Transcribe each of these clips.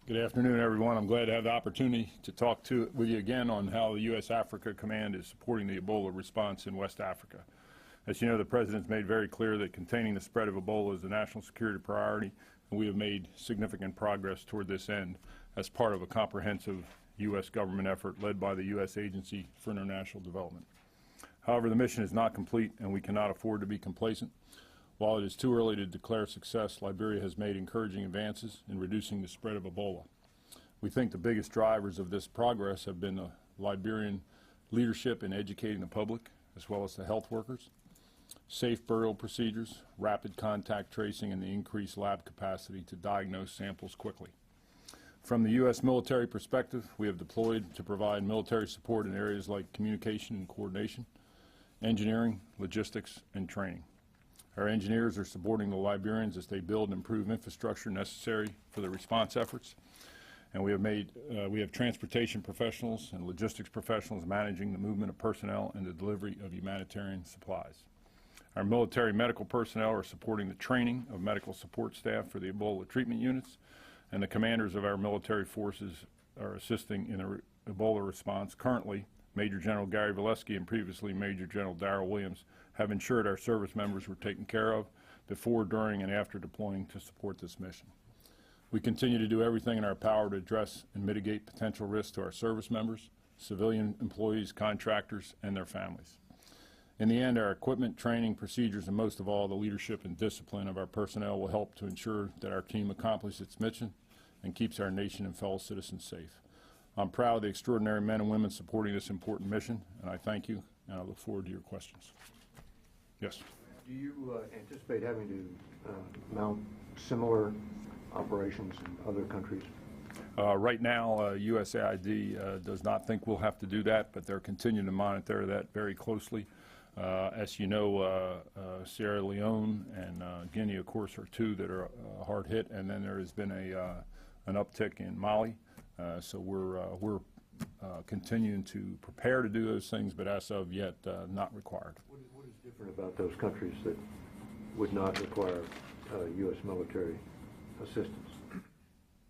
Good afternoon, everyone. I'm glad to have the opportunity to talk with you again on how the U.S. Africa Command is supporting the Ebola response in West Africa. As you know, the President's made very clear that containing the spread of Ebola is a national security priority, and we have made significant progress toward this end as part of a comprehensive U.S. government effort led by the U.S. Agency for International Development. However, the mission is not complete, and we cannot afford to be complacent. While it is too early to declare success, Liberia has made encouraging advances in reducing the spread of Ebola. We think the biggest drivers of this progress have been the Liberian leadership in educating the public, as well as the health workers, safe burial procedures, rapid contact tracing, and the increased lab capacity to diagnose samples quickly. From the U.S. military perspective, we have deployed to provide military support in areas like communication and coordination, engineering, logistics, and training. Our engineers are supporting the Liberians as they build and improve infrastructure necessary for the response efforts. And we have transportation professionals and logistics professionals managing the movement of personnel and the delivery of humanitarian supplies. Our military medical personnel are supporting the training of medical support staff for the Ebola treatment units, and the commanders of our military forces are assisting in the Ebola response. Currently, Major General Gary Valesky and previously Major General Darrell Williams have ensured our service members were taken care of before, during, and after deploying to support this mission. We continue to do everything in our power to address and mitigate potential risks to our service members, civilian employees, contractors, and their families. In the end, our equipment, training, procedures, and most of all, the leadership and discipline of our personnel will help to ensure that our team accomplishes its mission and keeps our nation and fellow citizens safe. I'm proud of the extraordinary men and women supporting this important mission, and I thank you, and I look forward to your questions. Yes? Do you anticipate having to mount similar operations in other countries? Right now, USAID does not think we'll have to do that, but they're continuing to monitor that very closely. As you know, Sierra Leone and Guinea, of course, are two that are hard hit, and then there has been an uptick in Mali. So we're continuing to prepare to do those things, but as of yet, not required. What is different about those countries that would not require U.S. military assistance?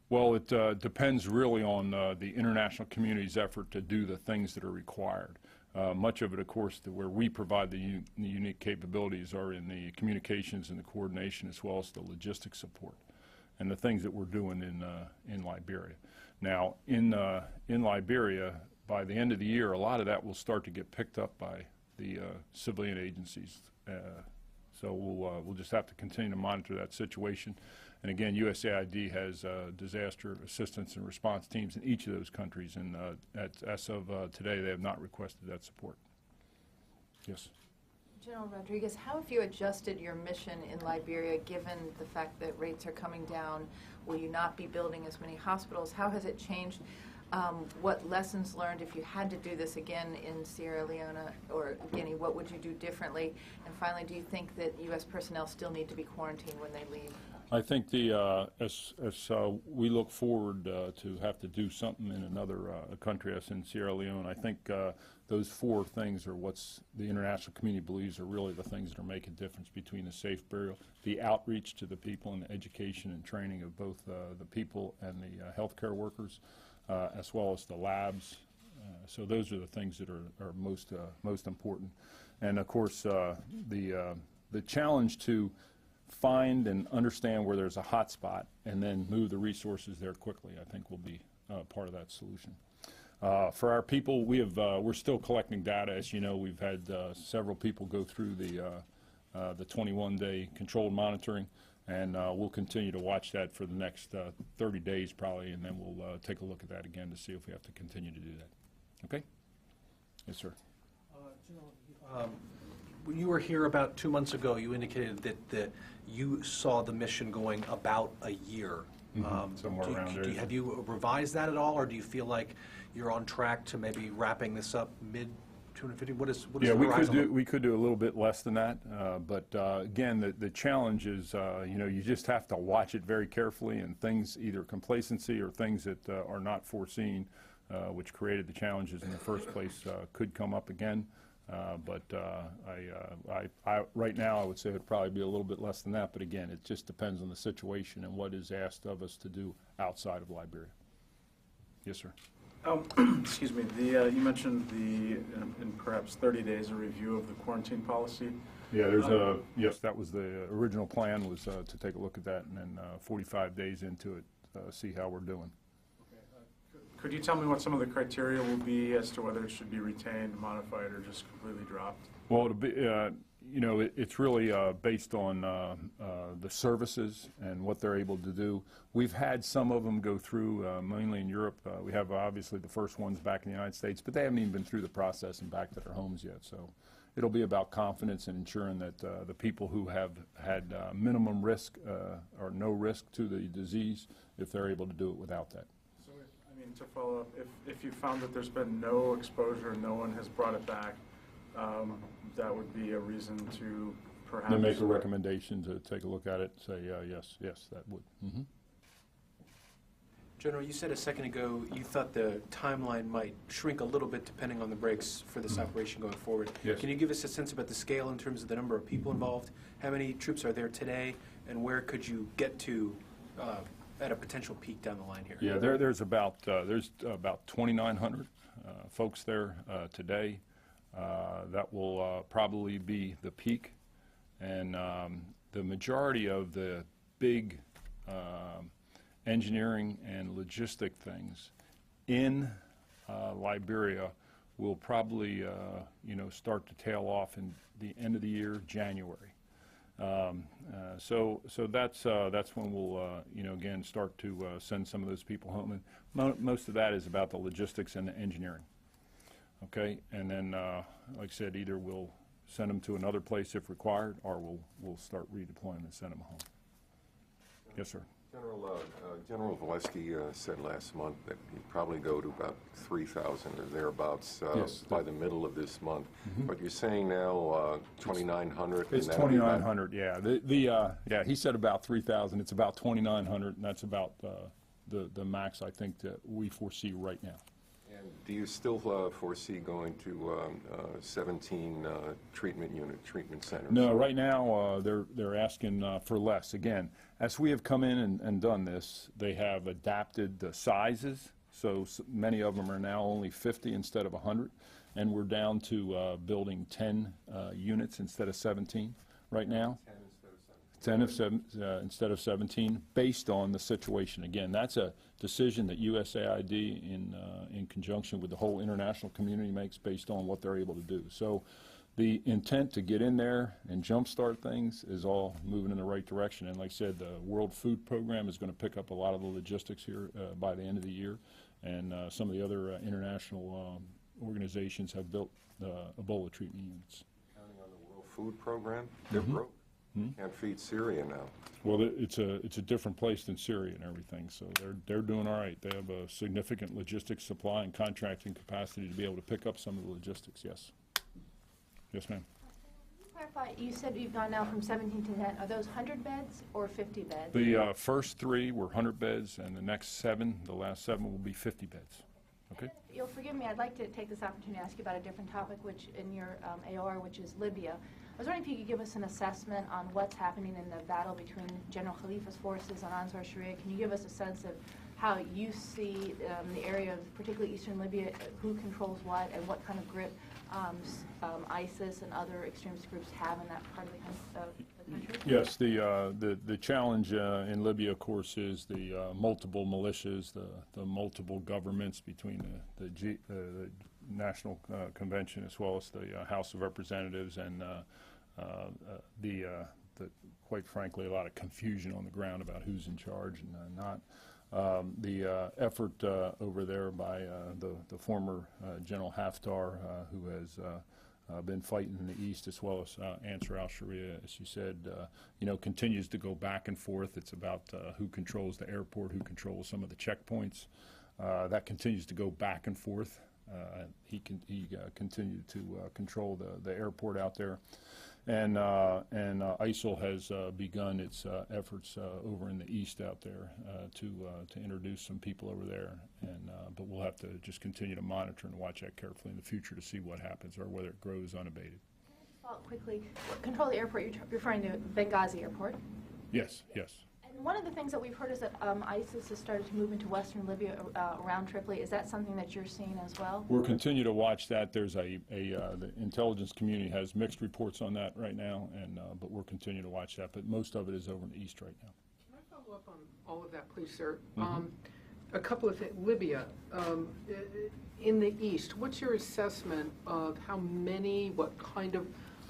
Well, it depends really on the international community's effort to do the things that are required. Much of it, of course, where we provide the unique capabilities are in the communications and the coordination, as well as the logistics support and the things that we're doing in Liberia. Now, in Liberia, by the end of the year, a lot of that will start to get picked up by the civilian agencies. So we'll just have to continue to monitor that situation. And again, USAID has disaster assistance and response teams in each of those countries, and as of today, they have not requested that support. Yes? General Rodriguez, how have you adjusted your mission in Liberia given the fact that rates are coming down? Will you not be building as many hospitals? How has it changed? What lessons learned, if you had to do this again in Sierra Leone or Guinea, what would you do differently? And finally, do you think that U.S. personnel still need to be quarantined when they leave? I think as we look forward to have to do something in another country, as in Sierra Leone, I think those four things are what's the international community believes are really the things that are making a difference between the safe burial, the outreach to the people, and the education and training of both the people and the healthcare workers, as well as the labs. So those are the things that are most important. And of course, the challenge to find and understand where there's a hot spot and then move the resources there quickly, I think, will be part of that solution. For our people, we're still collecting data. As you know, we've had several people go through the 21-day controlled monitoring, and we'll continue to watch that for the next 30 days probably, and then we'll take a look at that again to see if we have to continue to do that. Okay? Yes, sir. General, when you were here about 2 months ago, you indicated that you saw the mission going about a year. Somewhere around there. Have you revised that at all, or do you feel like you're on track to maybe wrapping this up mid-250? What is yeah, the horizon? we could do a little bit less than that, but again, the challenge is, you just have to watch it very carefully, and things, either complacency or things that are not foreseen, which created the challenges in the first place, could come up again. Right now, I would say it would probably be a little bit less than that, but again, it just depends on the situation and what is asked of us to do outside of Liberia. Yes, sir. Excuse me, you mentioned in perhaps 30 days, a review of the quarantine policy. Yeah, yes, that was the original plan, was to take a look at that, and then 45 days into it, see how we're doing. Could you tell me what some of the criteria will be as to whether it should be retained, modified, or just completely dropped? Well, it'll be, it's really based on the services and what they're able to do. We've had some of them go through, mainly in Europe. We have obviously the first ones back in the United States, but they haven't even been through the process and back to their homes yet. So it'll be about confidence and ensuring that the people who have had minimum risk or no risk to the disease, if they're able to do it without that. So, I mean, to follow up, if you found that there's been no exposure and no one has brought it back, that would be a reason to perhaps... To make a recommendation to take a look at it, say, yes, that would. Mm-hmm. General, you said a second ago you thought the timeline might shrink a little bit depending on the breaks for this operation going forward. Yes. Can you give us a sense about the scale in terms of the number of people involved? How many troops are there today, and where could you get to at a potential peak down the line here? Yeah, there's about 2,900 folks there today. That will probably be the peak, and the majority of the big engineering and logistic things in Liberia will probably start to tail off in the end of the year, January. So that's when we'll again start to send some of those people home, and most of that is about the logistics and the engineering. Okay, and then like I said, either we'll send them to another place if required, or we'll start redeploying and send them home. Yes, sir. General Valesky said last month that he'd probably go to about 3,000 or thereabouts Yes, by the middle of this month. Mm-hmm. But you're saying now 2,900? It's 2,900, yeah. Yeah, he said about 3,000. It's about 2,900, and that's about the max I think that we foresee right now. And do you still foresee going to 17 treatment centers? No, right now they're asking for less. Again, as we have come in and done this, they have adapted the sizes. So many of them are now only 50 instead of 100, and we're down to building 10 units instead of 17 right now. 10 instead of 17, based on the situation. Again, that's a decision that USAID, in conjunction with the whole international community, makes based on what they're able to do. So the intent to get in there and jumpstart things is all moving in the right direction. And like I said, the World Food Program is going to pick up a lot of the logistics here by the end of the year. And some of the other international organizations have built Ebola treatment units. Counting on the World Food Program, they're broke. Can't feed Syria now. Well, it's a different place than Syria and everything, so they're doing all right. They have a significant logistics supply and contracting capacity to be able to pick up some of the logistics. Yes. Yes, ma'am. Clarify, you said you've gone now from 17 to 10. Are those 100 beds or 50 beds? The first 3 were 100 beds, and the next 7, the last 7, will be 50 beds. Okay. You'll forgive me, I'd like to take this opportunity to ask you about a different topic, which in your AOR, which is Libya. I was wondering if you could give us an assessment on what's happening in the battle between General Khalifa's forces and Ansar Sharia. Can you give us a sense of how you see the area of particularly eastern Libya, who controls what, and what kind of grip ISIS and other extremist groups have in that part of the country? Yes, the challenge in Libya, of course, is the multiple militias, the multiple governments between the National Convention as well as the House of Representatives, and quite frankly, a lot of confusion on the ground about who's in charge and not. The effort over there by the former General Haftar, who has been fighting in the east, as well as Ansar al-Sharia, as you said, continues to go back and forth. It's about who controls the airport, who controls some of the checkpoints. That continues to go back and forth. He continued to control the airport out there. And ISIL has begun its efforts over in the east out there to introduce some people over there. But we'll have to just continue to monitor and watch that carefully in the future to see what happens or whether it grows unabated. Follow up quickly. Control the airport, you're referring to Benghazi Airport. Yes, yes. And one of the things that we've heard is that ISIS has started to move into western Libya around Tripoli. Is that something that you're seeing as well? We'll continue to watch that. There's the intelligence community has mixed reports on that right now, but we'll continue to watch that. But most of it is over in the east right now. Can I follow up on all of that, please, sir? A couple of things. Libya, in the east, what's your assessment of how many, what kind of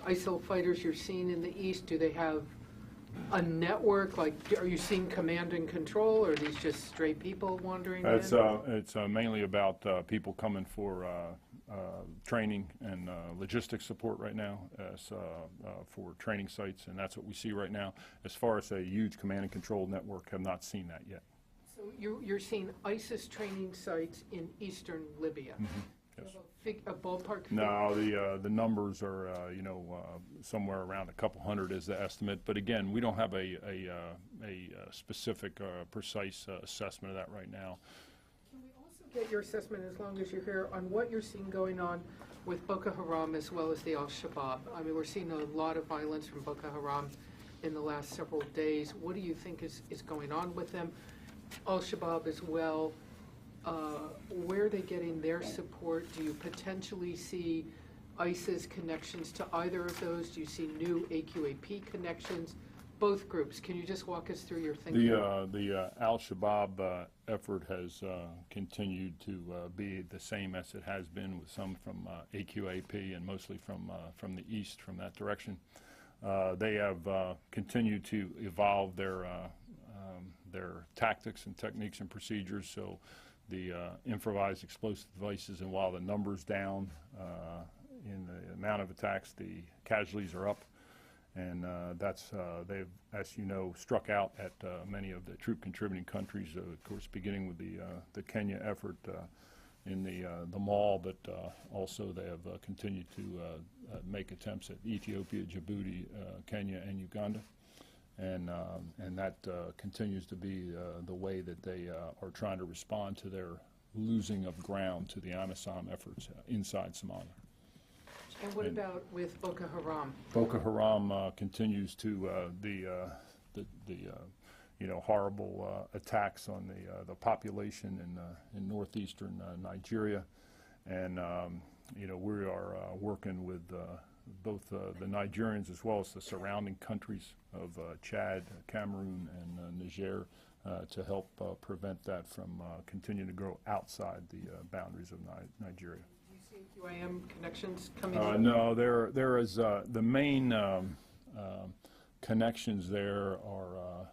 ISIL fighters you're seeing in the east? Do they have a network? Like, are you seeing command and control, or are these just stray people wandering in? It's mainly about people coming for training and logistics support right now for training sites, and that's what we see right now. As far as a huge command and control network, have not seen that yet. So you're seeing ISIS training sites in eastern Libya? Yes. A ballpark figure? No, the numbers are somewhere around a couple hundred is the estimate. But again, we don't have a specific, precise assessment of that right now. Can we also get your assessment, as long as you're here, on what you're seeing going on with Boko Haram as well as the Al-Shabaab? I mean, we're seeing a lot of violence from Boko Haram in the last several days. What do you think is going on with them? Al-Shabaab as well. Where are they getting their support? Do you potentially see ISIS connections to either of those? Do you see new AQAP connections? Both groups. Can you just walk us through your thinking? The Al-Shabaab effort has continued to be the same as it has been, with some from AQAP and mostly from the east, from that direction. They have continued to evolve their tactics and techniques and procedures. So the improvised explosive devices, and while the number's down in the amount of attacks, the casualties are up. And they've, as you know, struck out at many of the troop contributing countries, of course, beginning with the Kenya effort in the Mall, but also they have continued to make attempts at Ethiopia, Djibouti, Kenya, and Uganda. And that continues to be the way that they are trying to respond to their losing of ground to the AMISOM efforts inside Somalia. And what about with Boko Haram? Boko Haram continues to the horrible attacks on the population in northeastern Nigeria, and we are working with both the Nigerians as well as the surrounding countries of Chad, Cameroon, and Niger to help prevent that from continuing to grow outside the boundaries of Nigeria. Do you see QIM connections coming in? No, there is the main connections there are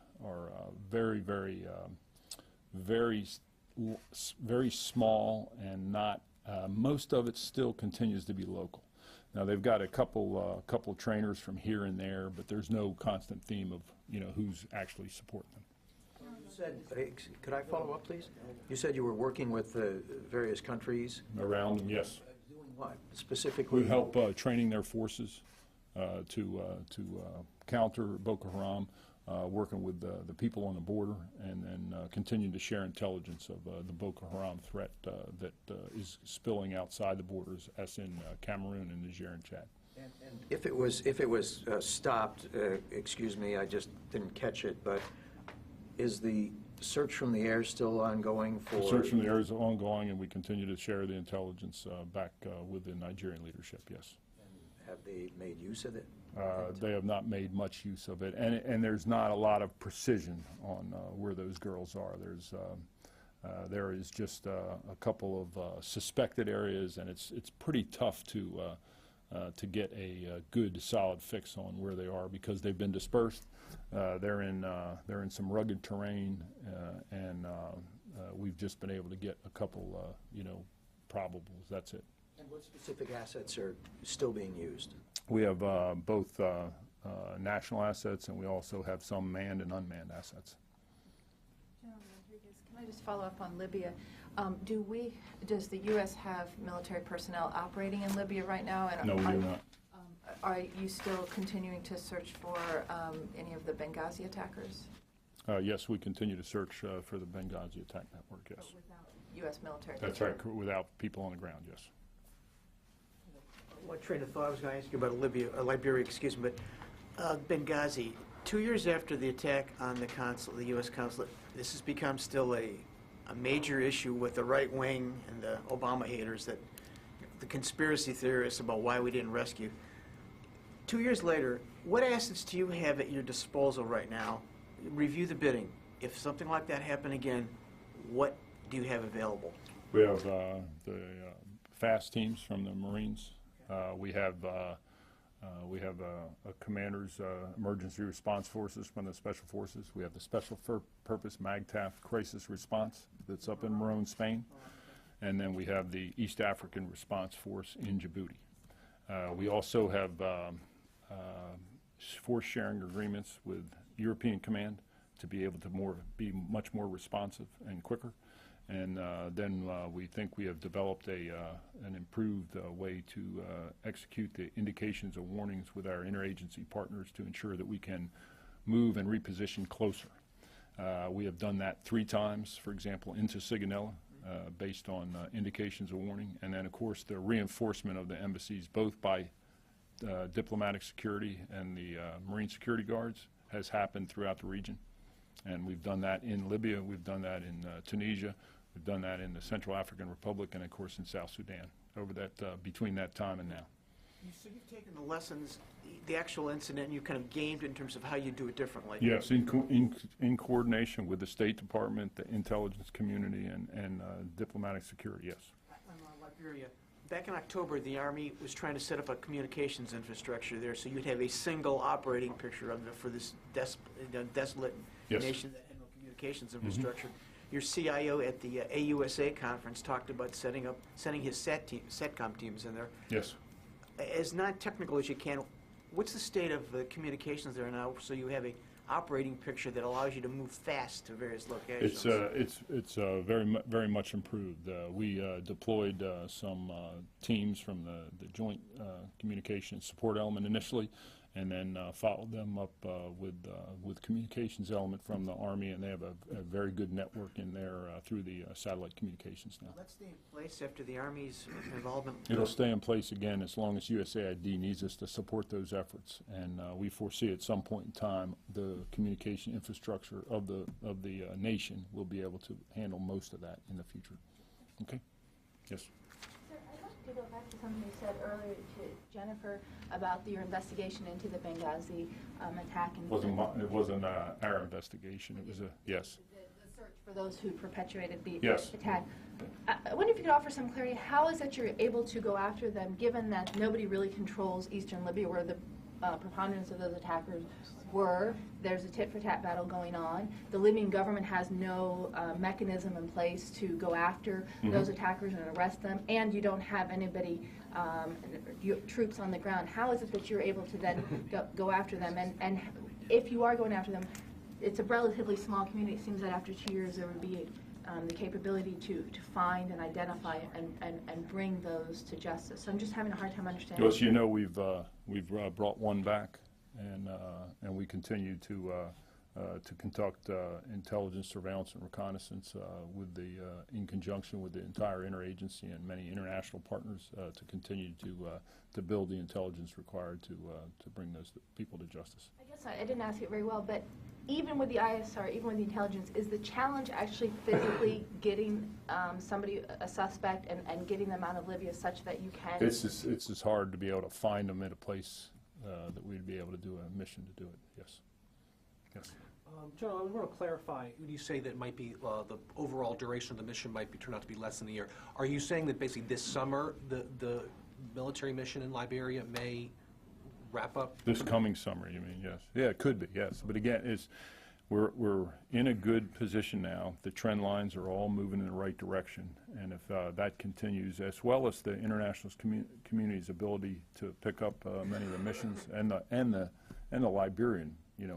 very small, and not most of it still continues to be local. Now they've got a couple trainers from here and there, but there's no constant theme of who's actually supporting them. Could I follow up, please? You said you were working with various countries. Around them, yes. Doing what specifically? We help training their forces to counter Boko Haram, working with the people on the border, and then continuing to share intelligence of the Boko Haram threat that is spilling outside the borders, as in Cameroon and Niger and Chad. And if it was stopped, excuse me, I just didn't catch it, but is the search from the air still ongoing for? The search from the air is ongoing, and we continue to share the intelligence back with the Nigerian leadership, yes. And have they made use of it? They have not made much use of it, and there's not a lot of precision on where those girls are. There is just a couple of suspected areas, and it's pretty tough to get a good, solid fix on where they are, because they've been dispersed. They're in some rugged terrain, and we've just been able to get a couple, probables. That's it. And what specific assets are still being used? We have both national assets, and we also have some manned and unmanned assets. General Rodriguez, can I just follow up on Libya? Does the U.S. have military personnel operating in Libya right now? And No, we do not. Are you still continuing to search for any of the Benghazi attackers? Yes, we continue to search for the Benghazi attack network, yes. But without U.S. military? That's right, without people on the ground, yes. What train of thought I was going to ask you about Liberia, excuse me, but Benghazi, 2 years after the attack on the consulate, the U.S. consulate, this has become still a major issue with the right wing and the Obama haters, that the conspiracy theorists about why we didn't rescue. 2 years later, what assets do you have at your disposal right now? Review the bidding. If something like that happened again, what do you have available? We have the fast teams from the Marines. We have a commander's emergency response forces from the Special Forces. We have the Special Purpose MAGTF crisis response that's up in Morone, Spain. And then we have the East African Response Force in Djibouti. We also have force sharing agreements with European Command to be able to be much more responsive and quicker. And then we think we have developed an improved way to execute the indications of warnings with our interagency partners to ensure that we can move and reposition closer. We have done that 3 times, for example, into Sigonella, based on indications of warning. And then, of course, the reinforcement of the embassies, both by diplomatic security and the Marine security guards, has happened throughout the region. And we've done that in Libya, we've done that in Tunisia, we've done that in the Central African Republic, and of course in South Sudan, over that, between that time and now. So you've taken the lessons, the actual incident, and you've kind of gamed in terms of how you do it differently. Yes, in coordination with the State Department, the intelligence community, and diplomatic security, yes. On Liberia, back in October, the Army was trying to set up a communications infrastructure there, so you'd have a single operating picture of it for this desolate Yes. nation that had no communications infrastructure. Your CIO at the AUSA conference talked about sending his SATCOM teams in there. Yes. As non-technical as you can, what's the state of communications there now, so you have a operating picture that allows you to move fast to various locations? It's very much improved. We deployed some teams from the Joint Communications Support Element initially, and then followed them up with communications element from the Army, and they have a very good network in there through the satellite communications now. Will that stay in place after the Army's involvement? It'll stay in place again as long as USAID needs us to support those efforts, and we foresee at some point in time the communication infrastructure of the nation will be able to handle most of that in the future. Okay? Yes. Sir, I'd like to go back to something you said earlier to Jennifer about your investigation into the Benghazi attack. It wasn't our investigation. It was yes. The search for those who perpetuated the Yes. attack. I wonder if you could offer some clarity. How is it you're able to go after them, given that nobody really controls eastern Libya, where the preponderance of those attackers were? There's a tit-for-tat battle going on. The Libyan government has no mechanism in place to go after those attackers and arrest them, and you don't have anybody, troops on the ground. How is it that you're able to then go after them? And if you are going after them, it's a relatively small community. It seems that after 2 years there would be the capability to find and identify and bring those to justice. So I'm just having a hard time understanding. Well, as you know, we've brought one back, and we continue to conduct intelligence, surveillance, and reconnaissance in conjunction with the entire interagency and many international partners to continue to build the intelligence required to bring those people to justice. I guess I didn't ask it very well, but even with the ISR, even with the intelligence, is the challenge actually physically getting somebody, a suspect, and getting them out of Libya such that you can? It's just hard to be able to find them at a place that we'd be able to do a mission to do it, yes. Yes. John, I want to clarify, when you say that it might be the overall duration of the mission might turn out to be less than a year, are you saying that basically this summer the military mission in Liberia may wrap up? This coming summer, you mean? Yes. Yeah, it could be, yes. But again, we're in a good position now. The trend lines are all moving in the right direction, and if that continues, as well as the international community's ability to pick up many of the missions and the Liberian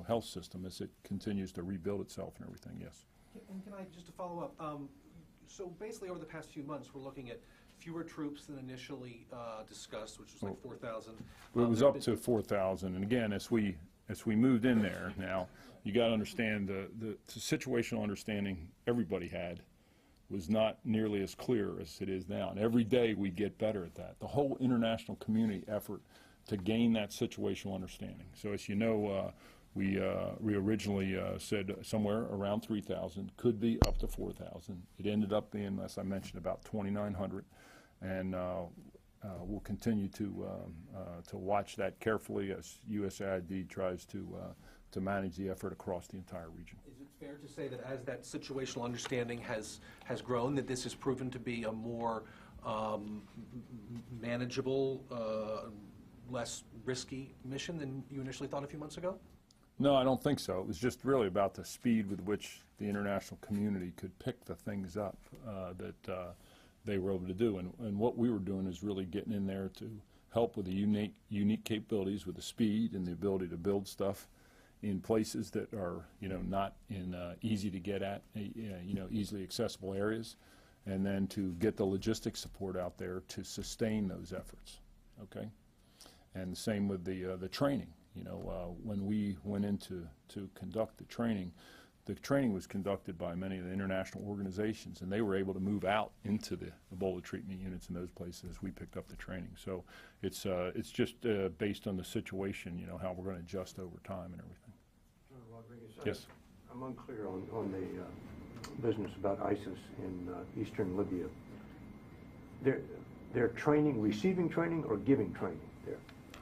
health system as it continues to rebuild itself and everything, yes. And can I, just to follow up, so basically over the past few months we're looking at fewer troops than initially discussed, which was like 4,000. It was up to 4,000, and again, as we moved in there now, you got to understand the situational understanding everybody had was not nearly as clear as it is now, and every day we get better at that. The whole international community effort to gain that situational understanding. So as you know, we originally said somewhere around 3,000, could be up to 4,000. It ended up being, as I mentioned, about 2,900, and we'll continue to watch that carefully as USAID tries to manage the effort across the entire region. Is it fair to say that as that situational understanding has grown, that this has proven to be a more manageable, less risky mission than you initially thought a few months ago? No, I don't think so. It was just really about the speed with which the international community could pick the things up that they were able to do. And what we were doing is really getting in there to help with the unique capabilities, with the speed and the ability to build stuff in places that are, not in easy to get at, easily accessible areas, and then to get the logistics support out there to sustain those efforts. Okay, and the same with the training. When we went in to conduct the training was conducted by many of the international organizations, and they were able to move out into the Ebola treatment units in those places as we picked up the training. So it's just based on the situation, how we're going to adjust over time and everything. Rodriguez, Yes. I'm unclear on the business about ISIS in eastern Libya. They're training, receiving training, or giving training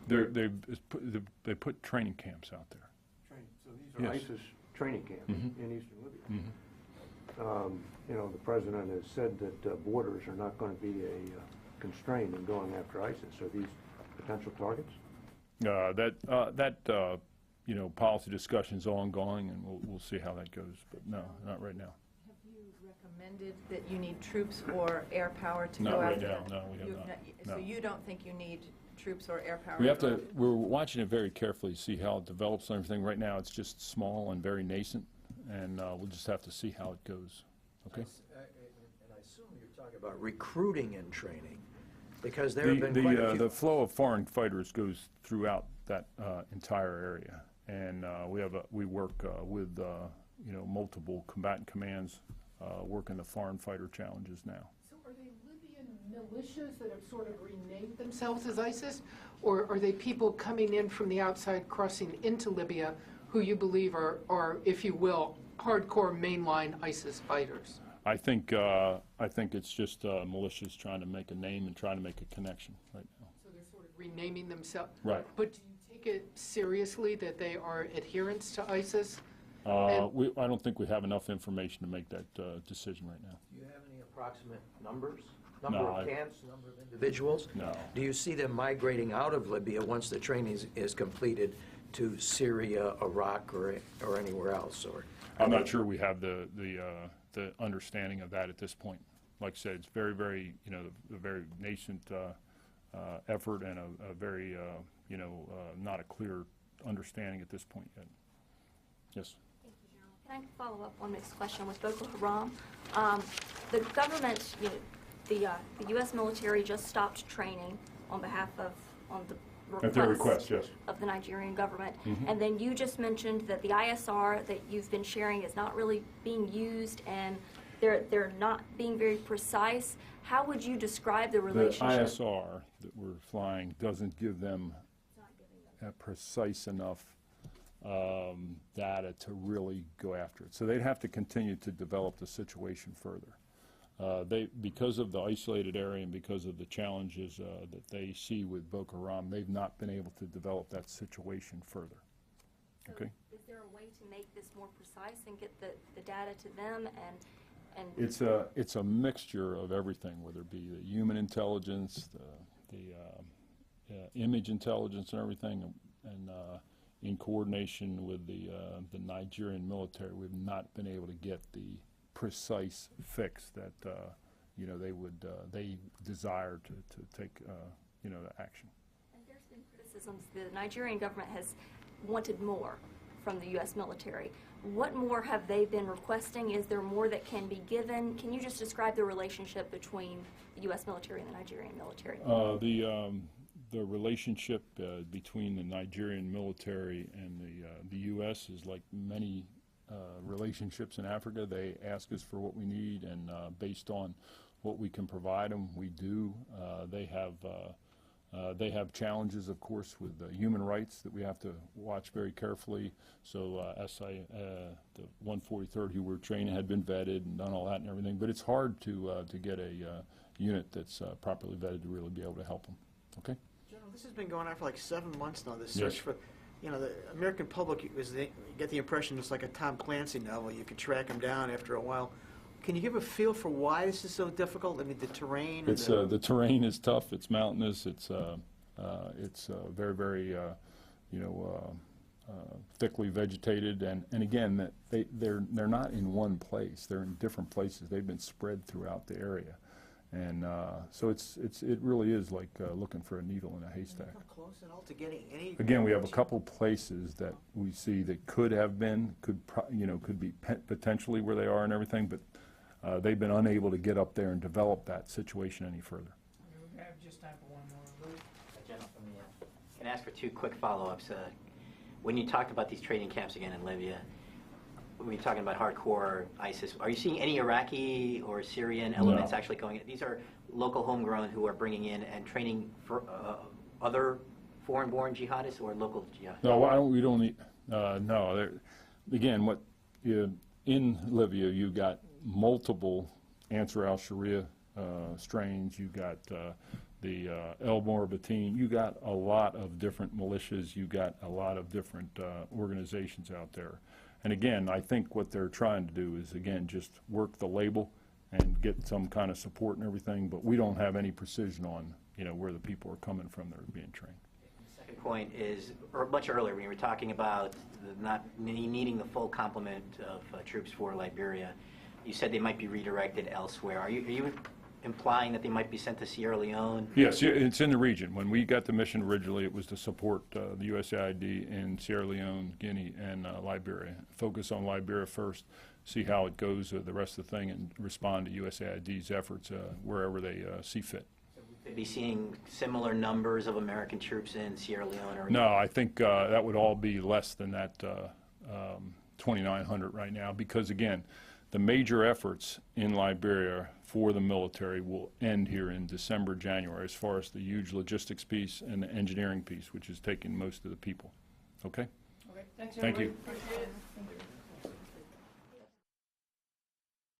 there? They put training camps out there. So these are Yes. ISIS training camps in eastern Libya. Mm-hmm. The president has said that borders are not going to be a constraint in going after ISIS. Are these potential targets? Policy discussion's ongoing, and we'll see how that goes. But no, not right now. Have you recommended that you need troops or air power to Not go right after now. them? No, we have You've not. So No. you don't think you need troops or air power? We have to. We're watching it very carefully to see how it develops and everything. Right now, it's just small and very nascent, and we'll just have to see how it goes. Okay. And I assume you're talking about recruiting and training, because there have been quite a few. The flow of foreign fighters goes throughout that entire area, and we work with multiple combatant commands working the foreign fighter challenges now. So are they Libyan militias that have sort of renamed themselves as ISIS? Or are they people coming in from the outside, crossing into Libya, who you believe are, if you will, hardcore mainline ISIS fighters? I think it's just militias trying to make a name and trying to make a connection right now. So they're sort of renaming themselves? Right. But do you take it seriously that they are adherents to ISIS? I don't think we have enough information to make that decision right now. Do you have any approximate numbers? No, Number of camps, number of individuals? No. Do you see them migrating out of Libya once the training is completed to Syria, Iraq, or anywhere else? Or I'm not sure we have the understanding of that at this point. Like I said, it's very, very, a very nascent effort and a very, not a clear understanding at this point yet. Yes. Thank you, General. Can I follow up on this question with Boko Haram? The government, the U.S. military just stopped training on behalf of, At their request, yes. of the Nigerian government. And then you just mentioned that the ISR that you've been sharing is not really being used, and they're not being very precise. How would you describe the relationship? The ISR that we're flying doesn't give them precise enough data to really go after it. So they'd have to continue to develop the situation further. Because of the isolated area and because of the challenges that they see with Boko Haram, they've not been able to develop that situation further. So Okay. is there a way to make this more precise and get the data to them and It's a mixture of everything, whether it be the human intelligence, the image intelligence, and everything, and in coordination with the Nigerian military, we've not been able to get the precise fix that they desire to take action. And there's been criticisms. The Nigerian government has wanted more from the U.S. military. What more have they been requesting? Is there more that can be given? Can you just describe the relationship between the U.S. military and the Nigerian military? The relationship between the Nigerian military and the U.S. is like many relationships in Africa. They ask us for what we need, and based on what we can provide them, we do. They have challenges, of course, with human rights that we have to watch very carefully. So the 143rd who were training had been vetted and done all that and everything, but it's hard to get a unit that's properly vetted to really be able to help them. Okay? General, this has been going on for like 7 months now, this Yes. search for, you know, the American public, you get the impression it's like a Tom Clancy novel. You can track them down after a while. Can you give a feel for why this is so difficult? I mean, the terrain? It's the terrain is tough. It's mountainous. It's very, very, thickly vegetated, and again, that they're not in one place. They're in different places. They've been spread throughout the area, and so it really is like looking for a needle in a haystack. Not close at all to getting any. Again, we have a couple places that we see that could have been, could be potentially where they are and everything, but they've been unable to get up there and develop that situation any further. We have just time for one more. Luke? General, can I ask for 2 quick follow-ups? When you talked about these training camps again in Libya, when you're talking about hardcore ISIS, are you seeing any Iraqi or Syrian elements actually going in? These are local homegrown who are bringing in and training for other foreign-born jihadists or local jihadists? No, we don't need, no. Again, in Libya, you've got multiple Ansar al-Sharia strains. You've got the El Morabatin. You got a lot of different militias. You got a lot of different organizations out there. And again, I think what they're trying to do is, again, just work the label and get some kind of support and everything, but we don't have any precision on, where the people are coming from that are being trained. The second point is, much earlier when you were talking about not needing the full complement of troops for Liberia, you said they might be redirected elsewhere. Are you implying that they might be sent to Sierra Leone? Yes, it's in the region. When we got the mission originally, it was to support the USAID in Sierra Leone, Guinea, and Liberia. Focus on Liberia first, see how it goes, the rest of the thing, and respond to USAID's efforts wherever they see fit. So we could be seeing similar numbers of American troops in Sierra Leone? Or no, I think that would all be less than that 2,900 right now, because again, the major efforts in Liberia for the military will end here in December, January, as far as the huge logistics piece and the engineering piece, which is taking most of the people. Okay? Okay, thanks, Thank you. everybody. Appreciate it.